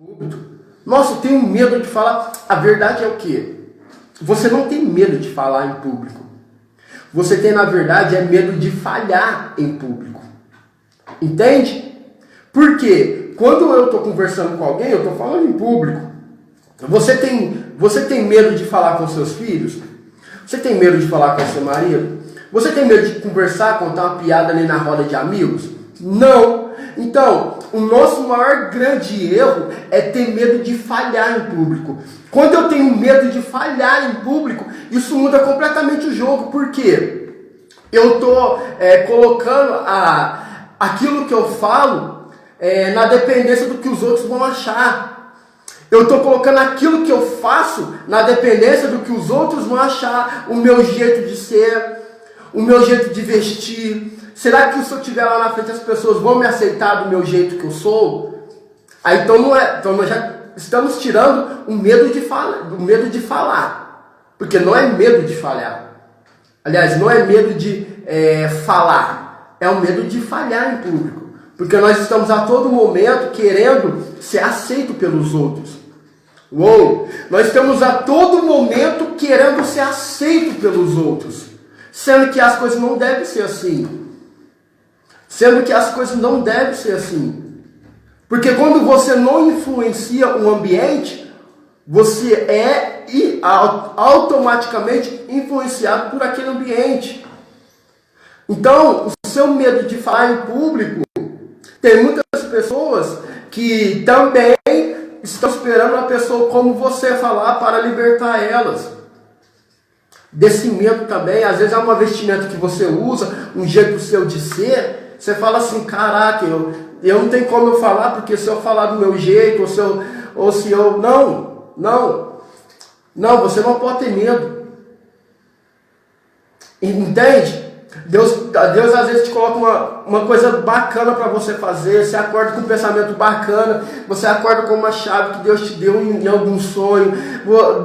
público. Nossa, eu tenho medo de falar. A verdade é o quê? Você não tem medo de falar em público. Você tem, na verdade, medo de falhar em público. Entende? Porque quando eu estou conversando com alguém, eu estou falando em público. Você tem medo de falar com seus filhos? Você tem medo de falar com seu marido? Você tem medo de conversar, contar uma piada ali na roda de amigos? Não. Então, o nosso maior grande erro é ter medo de falhar em público. Quando eu tenho medo de falhar em público, isso muda completamente o jogo. Por quê? Eu estou colocando aquilo que eu falo na dependência do que os outros vão achar. Eu estou colocando aquilo que eu faço na dependência do que os outros vão achar. O meu jeito de ser, o meu jeito de vestir. Será que se eu estiver lá na frente as pessoas vão me aceitar do meu jeito que eu sou? Então nós já estamos tirando o medo de falar. Porque não é medo de falhar. Aliás, não é medo de falar. É o medo de falhar em público. Porque nós estamos a todo momento querendo ser aceito pelos outros. Uou! Nós estamos a todo momento querendo ser aceito pelos outros. Sendo que as coisas não devem ser assim. Porque quando você não influencia o ambiente, você é automaticamente influenciado por aquele ambiente. Então, o seu medo de falar em público, tem muitas pessoas que também estão esperando uma pessoa como você falar para libertar elas. Desse medo também, às vezes é uma vestimenta que você usa, um jeito seu de ser, você fala assim, caraca, eu não tenho como eu falar, porque se eu falar do meu jeito, não, você não pode ter medo. Entende? Deus às vezes te coloca uma coisa bacana para você fazer, você acorda com um pensamento bacana, você acorda com uma chave que Deus te deu em algum sonho,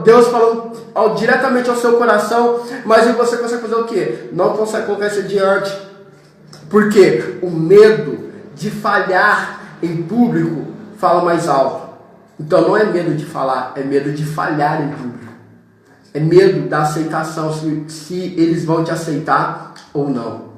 Deus falando diretamente ao seu coração, mas você consegue fazer o quê? Não consegue colocar isso adiante. Por quê? O medo de falhar em público fala mais alto. Então não é medo de falar, é medo de falhar em público. É medo da aceitação, se eles vão te aceitar ou não.